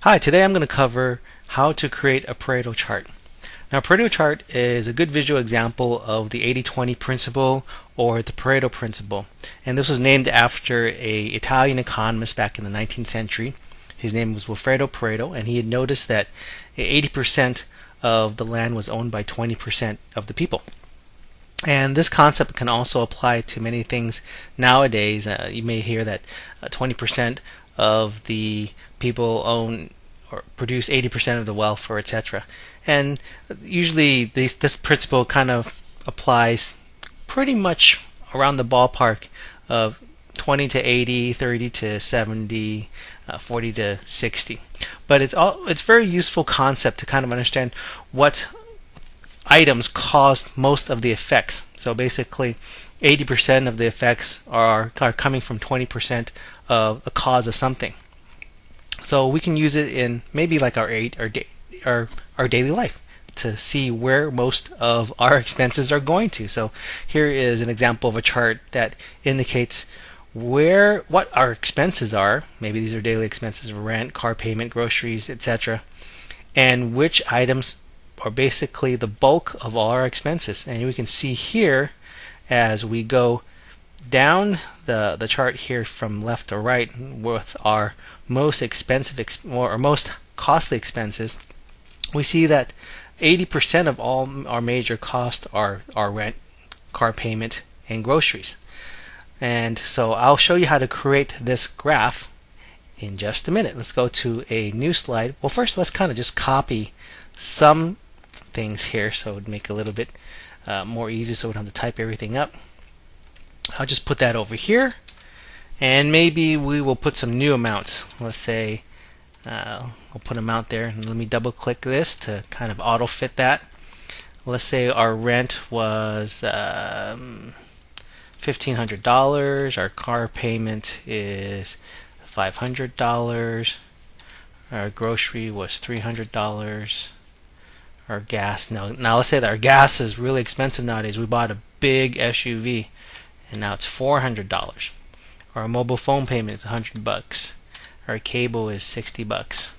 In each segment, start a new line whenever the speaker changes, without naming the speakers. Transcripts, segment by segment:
Hi, today I'm going to cover how to create a Pareto chart. Now, a Pareto chart is a good visual example of the 80-20 principle or the Pareto principle. And this was named after an Italian economist back in the 19th century. His name was Wilfredo Pareto, and he had noticed that 80% of the land was owned by 20% of the people. And this concept can also apply to many things nowadays. You may hear that 20% of the people own or produce 80% of the wealth, or etc. And usually this principle kind of applies pretty much around the ballpark of 20 to 80, 30 to 70, 40 to 60. But it's very useful concept to kind of understand what items cause most of the effects. So basically 80% of the effects are coming from 20% of the cause of something. So we can use it in maybe like our daily life to see where most of our expenses are going to. So here is an example of a chart that indicates what our expenses are. Maybe these are daily expenses: rent, car payment, groceries, etc. And which items are basically the bulk of all our expenses. And we can see here as we go down the chart here from left to right with our most expensive or most costly expenses, we see that 80% of all our major costs are rent, car payment, and groceries. And so I'll show you how to create this graph in just a minute. Let's go to a new slide. Well, first let's kind of just copy some things here so it would make it a little bit more easy so we don't have to type everything up. I'll just put that over here, and maybe we will put some new amounts. Let's say we'll put an amount there, and let me double click this to kind of auto fit that. Let's say our rent was $1,500, our car payment is $500, our grocery was $300, our gas, now let's say that our gas is really expensive nowadays. We bought a big SUV and now it's $400. Our mobile phone payment is $100. Our cable is $60.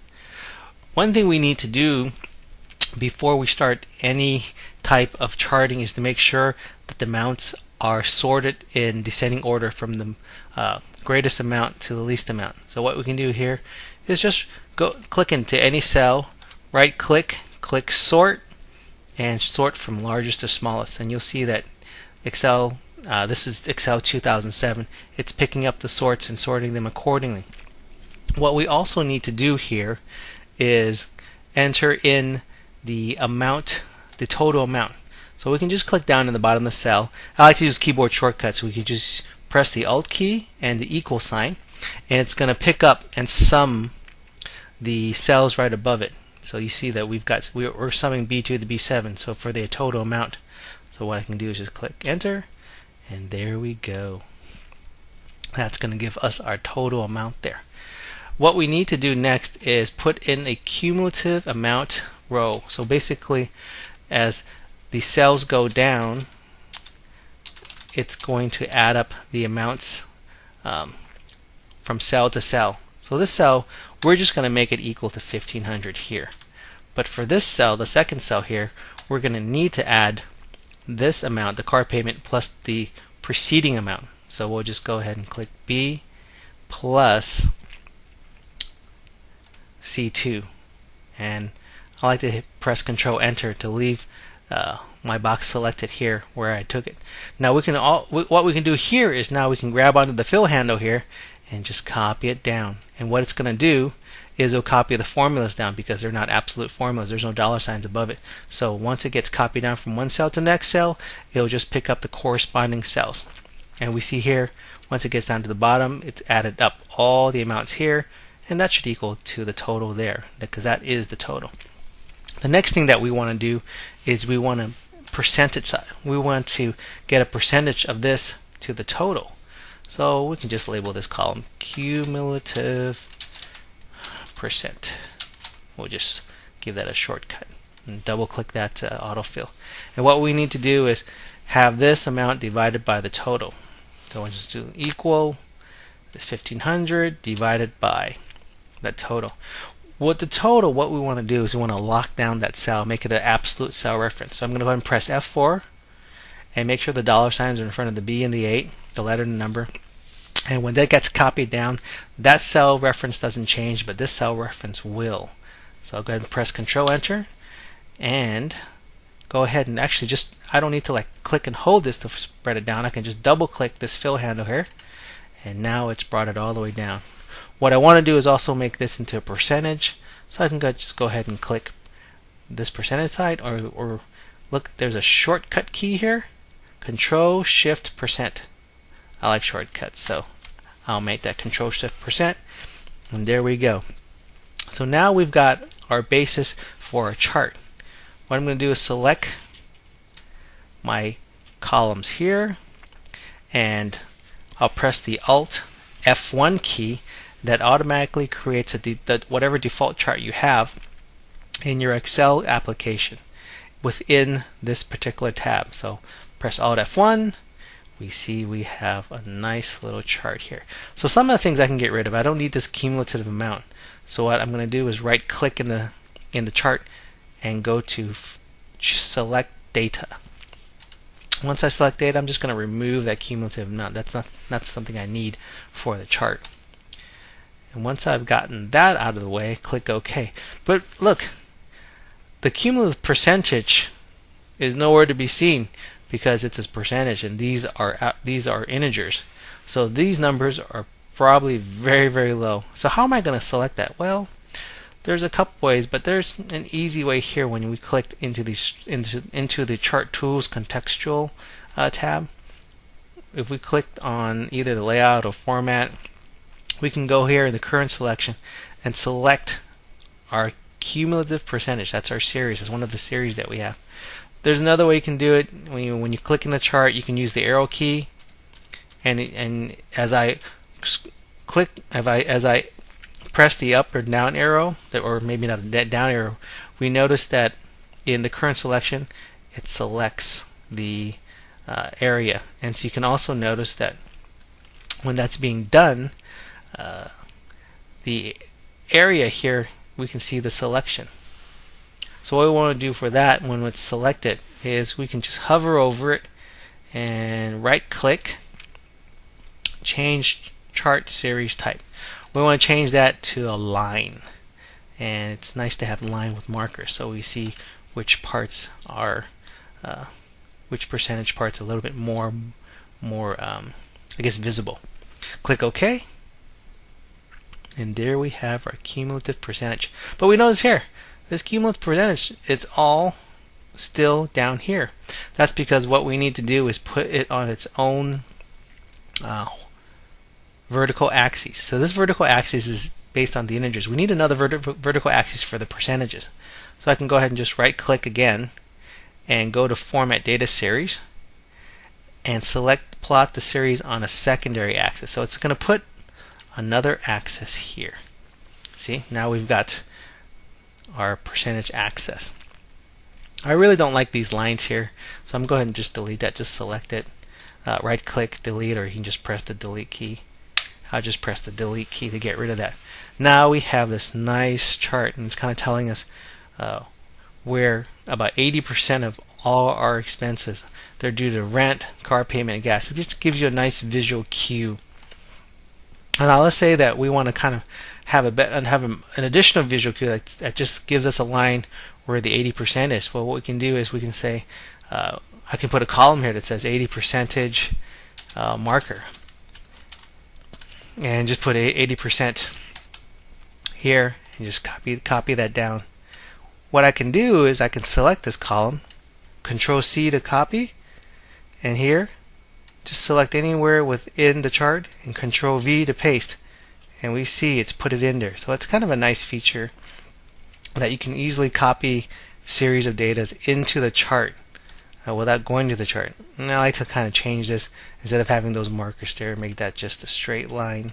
One thing we need to do before we start any type of charting is to make sure that the amounts are sorted in descending order from the greatest amount to the least amount. So what we can do here is just click into any cell, right click, click sort, and sort from largest to smallest, and you'll see that Excel, this is Excel 2007, it's picking up the sorts and sorting them accordingly. What we also need to do here is enter in the amount, the total amount. So we can just click down in the bottom of the cell. I like to use keyboard shortcuts. We can just press the Alt key and the equal sign, and it's going to pick up and sum the cells right above it. So you see that we're summing B2 to B7, so for the total amount. So what I can do is just click enter, and there we go. That's going to give us our total amount there. What we need to do next is put in a cumulative amount row. So basically, as the cells go down, it's going to add up the amounts from cell to cell. So this cell, we're just going to make it equal to 1500 here. But for this cell, the second cell here, we're going to need to add this amount, the car payment, plus the preceding amount. So we'll just go ahead and click B plus C2. And I like to press Control Enter to leave my box selected here where I took it. Now what we can do here is now we can grab onto the fill handle here and just copy it down. And what it's going to do is it'll copy the formulas down because they're not absolute formulas. There's no dollar signs above it. So once it gets copied down from one cell to the next cell, it'll just pick up the corresponding cells. And we see here, once it gets down to the bottom, it's added up all the amounts here, and that should equal to the total there, because that is the total. The next thing that we want to do is we want to we want to get a percentage of this to the total. So we can just label this column cumulative percent. We'll just give that a shortcut and double click that to autofill. And what we need to do is have this amount divided by the total. So we'll just do equal this 1500 divided by that total. With the total, what we want to do is we want to lock down that cell, make it an absolute cell reference. So I'm going to go ahead and press F4 and make sure the dollar signs are in front of the B and the 8, the letter and the number. And when that gets copied down, that cell reference doesn't change, but this cell reference will. So I'll go ahead and press Control Enter and go ahead and actually just, I don't need to like click and hold this to spread it down. I can just double click this fill handle here, and now it's brought it all the way down. What I want to do is also make this into a percentage, so I can just go ahead and click this percentage side, or look, there's a shortcut key here, Control Shift %. I like shortcuts, so I'll make that Control Shift %, and there we go. So now we've got our basis for a chart. What I'm going to do is select my columns here, and I'll press the Alt F1 key. That automatically creates whatever default chart you have in your Excel application within this particular tab. So press Alt F1. We see we have a nice little chart here. So some of the things I can get rid of. I don't need this cumulative amount. So what I'm going to do is right click in the chart and go to select data. Once I select data, I'm just going to remove that cumulative amount. That's something I need for the chart. And once I've gotten that out of the way, click OK. But look, the cumulative percentage is nowhere to be seen because it's a percentage, and these are integers. So these numbers are probably very, very low. So how am I going to select that? Well, there's a couple ways, but there's an easy way here when we click into the Chart Tools Contextual tab. If we clicked on either the layout or format, we can go here in the current selection and select our cumulative percentage. That's our series. It's one of the series that we have. There's another way you can do it. When you click in the chart, you can use the arrow key, and as I press the up or down arrow, or maybe not a down arrow, we notice that in the current selection it selects the area. And so you can also notice that when that's being done, the area here, we can see the selection. So what we want to do for that when it's selected is we can just hover over it and right click, change chart series type. We want to change that to a line, and it's nice to have a line with markers so we see which parts are which percentage parts are a little bit more I guess visible. Click OK, and there we have our cumulative percentage. But we notice here, this cumulative percentage, it's all still down here. That's because what we need to do is put it on its own vertical axis. So this vertical axis is based on the integers. We need another vertical axis for the percentages. So I can go ahead and just right click again and go to Format Data Series and select Plot the series on a secondary axis. So it's going to put another axis here. See, now we've got our percentage axis. I really don't like these lines here, so I'm going to go ahead and just delete that. Just select it, right click, delete, or you can just press the delete key. I'll just press the delete key to get rid of that. Now we have this nice chart, and it's kind of telling us where about 80% of all our expenses, they're due to rent, car payment, and gas. It just gives you a nice visual cue. And now let's say that we want to kind of have an additional visual cue that just gives us a line where the 80% is. Well, what we can do is we can say, I can put a column here that says 80% marker, and just put 80% here and just copy that down. What I can do is I can select this column, Control C to copy, and here just select anywhere within the chart and Control V to paste, and we see it's put it in there. So it's kind of a nice feature that you can easily copy series of data into the chart without going to the chart. And I like to kind of change this, instead of having those markers there, make that just a straight line.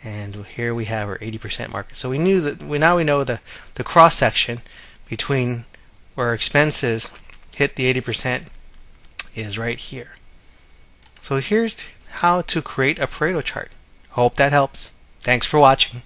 And here we have our 80% marker. So we knew that now we know the cross section between where our expenses hit the 80% is right here. So here's how to create a Pareto chart. Hope that helps. Thanks for watching.